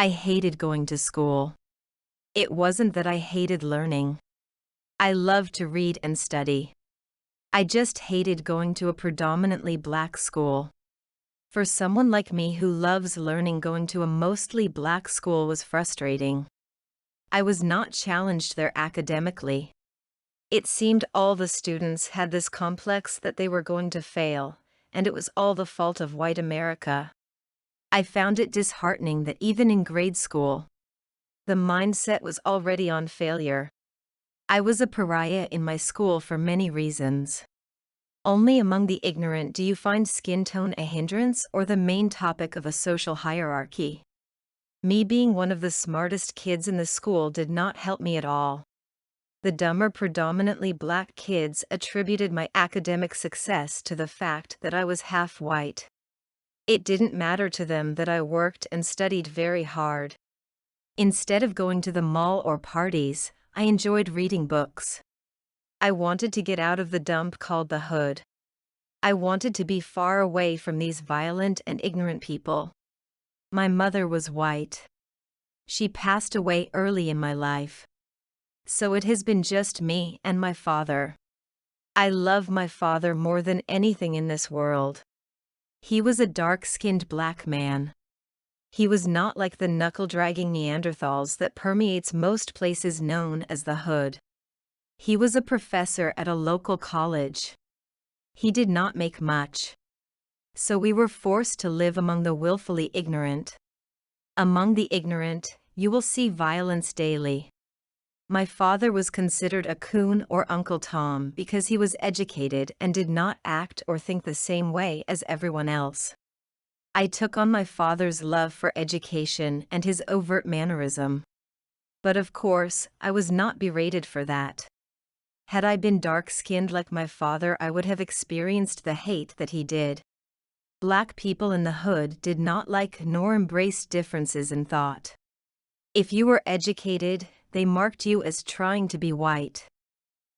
I hated going to school. It wasn't that I hated learning. I loved to read and study. I just hated going to a predominantly black school. For someone like me who loves learning, going to a mostly black school was frustrating. I was not challenged there academically. It seemed all the students had this complex that they were going to fail, and it was all the fault of white America. I found it disheartening that even in grade school, the mindset was already on failure. I was a pariah in my school for many reasons. Only among the ignorant do you find skin tone a hindrance or the main topic of a social hierarchy. Me being one of the smartest kids in the school did not help me at all. The dumber, predominantly black kids attributed my academic success to the fact that I was half white. It didn't matter to them that I worked and studied very hard. Instead of going to the mall or parties, I enjoyed reading books. I wanted to get out of the dump called the hood. I wanted to be far away from these violent and ignorant people. My mother was white. She passed away early in my life. So it has been just me and my father. I love my father more than anything in this world. He was a dark-skinned black man. He was not like the knuckle-dragging Neanderthals that permeates most places known as the hood. He was a professor at a local college. He did not make much. So we were forced to live among the willfully ignorant. Among the ignorant, you will see violence daily. My father was considered a coon or Uncle Tom because he was educated and did not act or think the same way as everyone else. I took on my father's love for education and his overt mannerism. But of course, I was not berated for that. Had I been dark-skinned like my father, I would have experienced the hate that he did. Black people in the hood did not like nor embrace differences in thought. If you were educated, they marked you as trying to be white.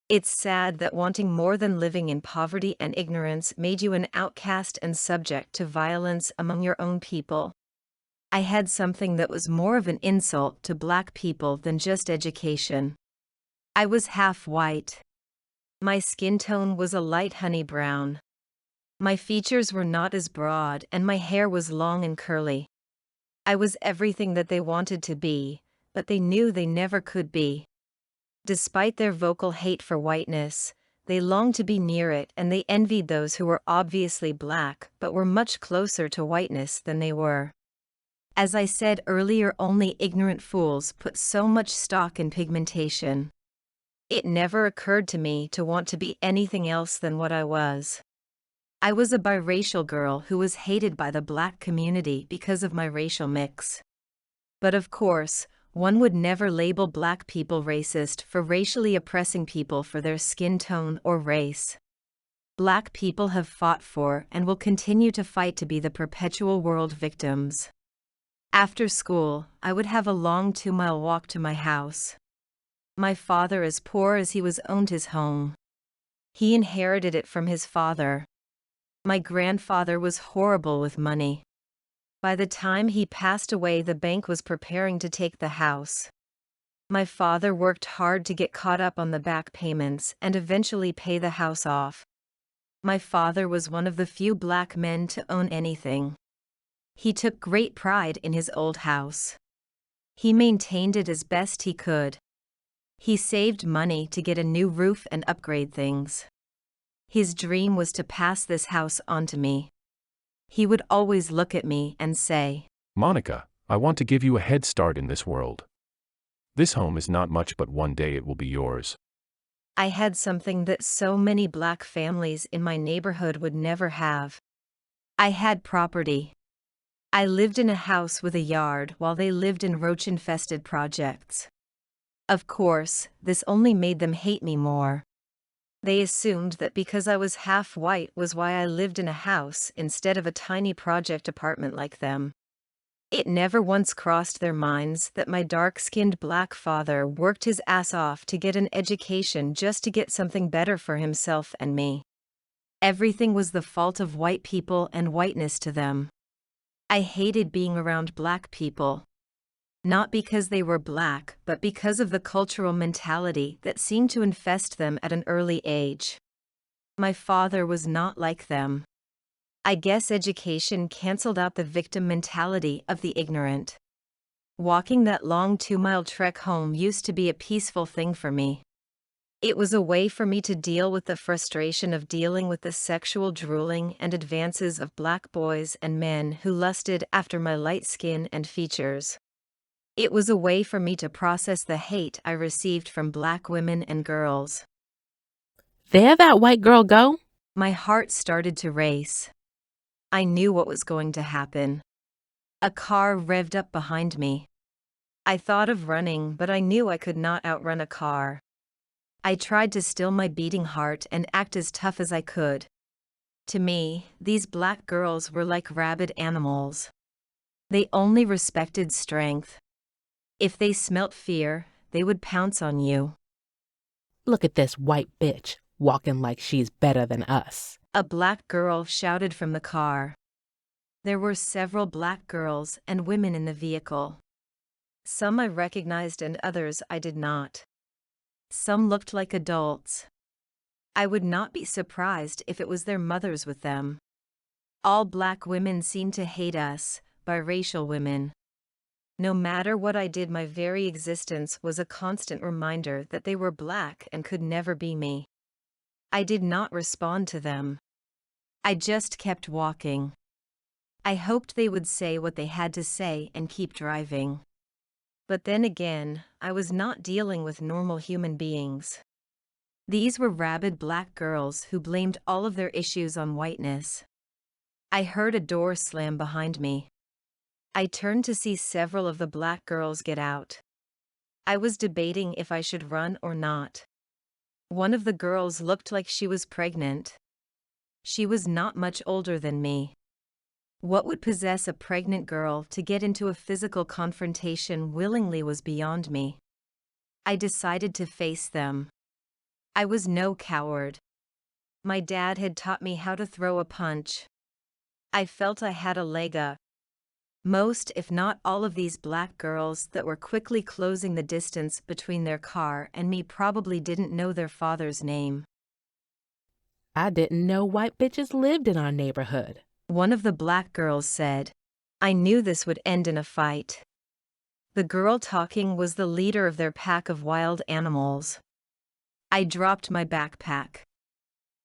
It's sad that wanting more than living in poverty and ignorance made you an outcast and subject to violence among your own people. I had something that was more of an insult to black people than just education. I was half white. My skin tone was a light honey brown. My features were not as broad and my hair was long and curly. I was everything that they wanted to be, but they knew they never could be. Despite their vocal hate for whiteness, they longed to be near it and they envied those who were obviously black but were much closer to whiteness than they were. As I said earlier, only ignorant fools put so much stock in pigmentation. It never occurred to me to want to be anything else than what I was. I was a biracial girl who was hated by the black community because of my racial mix. But of course, one would never label black people racist for racially oppressing people for their skin tone or race. Black people have fought for and will continue to fight to be the perpetual world victims. After school, I would have a long 2-mile walk to my house. My father, as poor as he was, owned his home. He inherited it from his father. My grandfather was horrible with money. By the time he passed away, the bank was preparing to take the house. My father worked hard to get caught up on the back payments and eventually pay the house off. My father was one of the few black men to own anything. He took great pride in his old house. He maintained it as best he could. He saved money to get a new roof and upgrade things. His dream was to pass this house on to me. He would always look at me and say, "Monica, I want to give you a head start in this world. This home is not much, but one day it will be yours." I had something that so many black families in my neighborhood would never have. I had property. I lived in a house with a yard while they lived in roach-infested projects. Of course, this only made them hate me more. They assumed that because I was half white was why I lived in a house instead of a tiny project apartment like them. It never once crossed their minds that my dark-skinned black father worked his ass off to get an education just to get something better for himself and me. Everything was the fault of white people and whiteness to them. I hated being around black people. Not because they were black, but because of the cultural mentality that seemed to infest them at an early age. My father was not like them. I guess education canceled out the victim mentality of the ignorant. Walking that long 2-mile trek home used to be a peaceful thing for me. It was a way for me to deal with the frustration of dealing with the sexual drooling and advances of black boys and men who lusted after my light skin and features. It was a way for me to process the hate I received from black women and girls. There that white girl go? My heart started to race. I knew what was going to happen. A car revved up behind me. I thought of running, but I knew I could not outrun a car. I tried to still my beating heart and act as tough as I could. To me, these black girls were like rabid animals. They only respected strength. If they smelt fear, they would pounce on you. Look at this white bitch walking like she's better than us. A black girl shouted from the car. There were several black girls and women in the vehicle. Some I recognized and others I did not. Some looked like adults. I would not be surprised if it was their mothers with them. All black women seemed to hate us, biracial women. No matter what I did, my very existence was a constant reminder that they were black and could never be me. I did not respond to them. I just kept walking. I hoped they would say what they had to say and keep driving. But then again, I was not dealing with normal human beings. These were rabid black girls who blamed all of their issues on whiteness. I heard a door slam behind me. I turned to see several of the black girls get out. I was debating if I should run or not. One of the girls looked like she was pregnant. She was not much older than me. What would possess a pregnant girl to get into a physical confrontation willingly was beyond me. I decided to face them. I was no coward. My dad had taught me how to throw a punch. I felt I had a leg up. Most, if not all of these black girls that were quickly closing the distance between their car and me probably didn't know their father's name. I didn't know white bitches lived in our neighborhood. One of the black girls said. I knew this would end in a fight. The girl talking was the leader of their pack of wild animals. I dropped my backpack.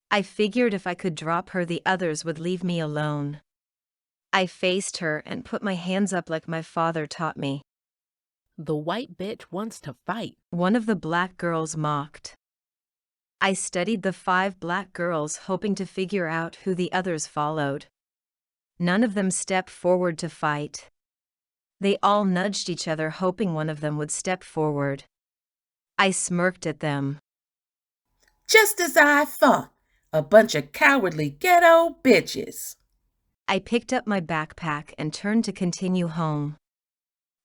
I figured if I could drop her, the others would leave me alone. I faced her and put my hands up like my father taught me. The white bitch wants to fight. One of the black girls mocked. I studied the 5 black girls, hoping to figure out who the others followed. None of them stepped forward to fight. They all nudged each other, hoping one of them would step forward. I smirked at them. Just as I thought, a bunch of cowardly ghetto bitches. I picked up my backpack and turned to continue home.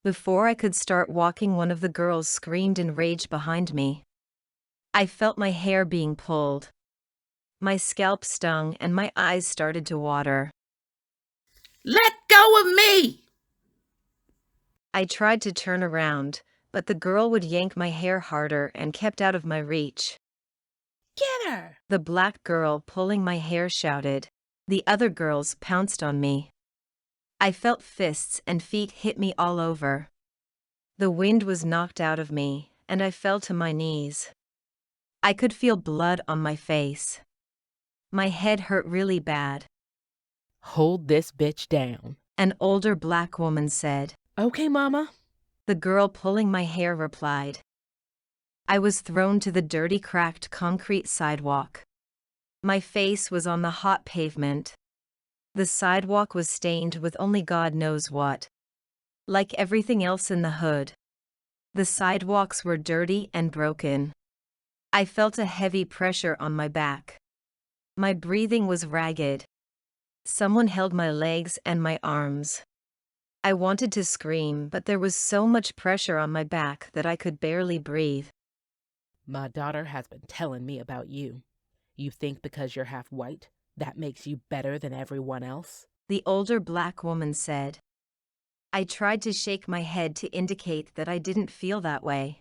Before I could start walking, one of the girls screamed in rage behind me. I felt my hair being pulled. My scalp stung and my eyes started to water. Let go of me! I tried to turn around, but the girl would yank my hair harder and kept out of my reach. Get her! The black girl pulling my hair shouted. The other girls pounced on me. I felt fists and feet hit me all over. The wind was knocked out of me, and I fell to my knees. I could feel blood on my face. My head hurt really bad. Hold this bitch down. An older black woman said. Okay, mama. The girl pulling my hair replied. I was thrown to the dirty, cracked concrete sidewalk. My face was on the hot pavement. The sidewalk was stained with only God knows what. Like everything else in the hood. The sidewalks were dirty and broken. I felt a heavy pressure on my back. My breathing was ragged. Someone held my legs and my arms. I wanted to scream, but there was so much pressure on my back that I could barely breathe. My daughter has been telling me about you. You think because you're half white, that makes you better than everyone else? The older black woman said. I tried to shake my head to indicate that I didn't feel that way.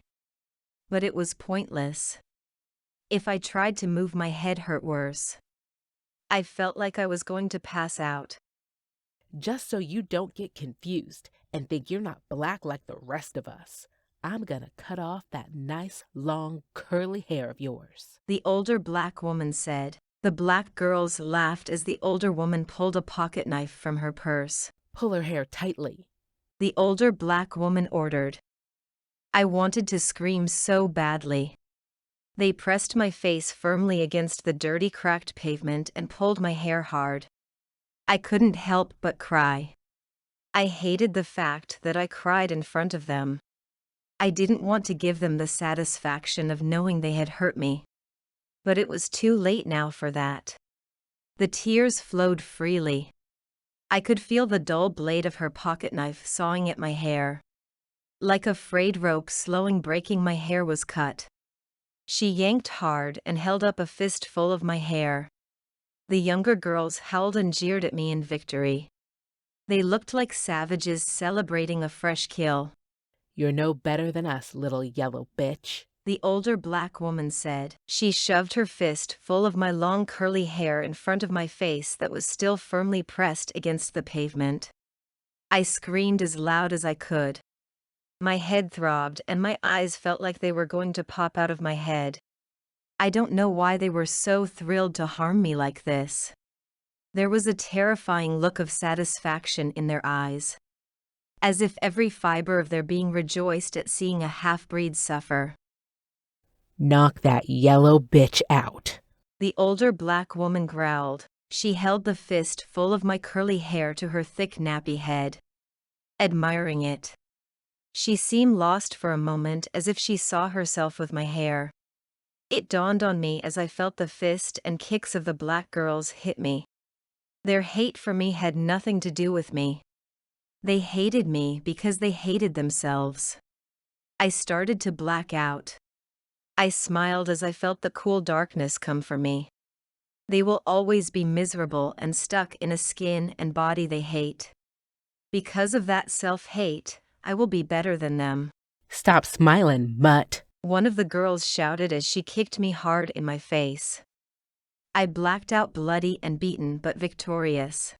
But it was pointless. If I tried to move, my head hurt worse. I felt like I was going to pass out. Just so you don't get confused and think you're not black like the rest of us, I'm gonna cut off that nice, long, curly hair of yours. The older black woman said. The black girls laughed as the older woman pulled a pocket knife from her purse. Pull her hair tightly. The older black woman ordered. I wanted to scream so badly. They pressed my face firmly against the dirty, cracked pavement and pulled my hair hard. I couldn't help but cry. I hated the fact that I cried in front of them. I didn't want to give them the satisfaction of knowing they had hurt me. But it was too late now for that. The tears flowed freely. I could feel the dull blade of her pocket knife sawing at my hair. Like a frayed rope slowing, breaking my hair was cut. She yanked hard and held up a fistful of my hair. The younger girls howled and jeered at me in victory. They looked like savages celebrating a fresh kill. You're no better than us, little yellow bitch. The older black woman said. She shoved her fist full of my long curly hair in front of my face that was still firmly pressed against the pavement. I screamed as loud as I could. My head throbbed and my eyes felt like they were going to pop out of my head. I don't know why they were so thrilled to harm me like this. There was a terrifying look of satisfaction in their eyes, as if every fiber of their being rejoiced at seeing a half-breed suffer. Knock that yellow bitch out. The older black woman growled. She held the fist full of my curly hair to her thick nappy head, admiring it. She seemed lost for a moment, as if she saw herself with my hair. It dawned on me as I felt the fist and kicks of the black girls hit me. Their hate for me had nothing to do with me. They hated me because they hated themselves. I started to black out. I smiled as I felt the cool darkness come for me. They will always be miserable and stuck in a skin and body they hate. Because of that self-hate, I will be better than them. Stop smiling, mutt. One of the girls shouted as she kicked me hard in my face. I blacked out, bloody and beaten but victorious.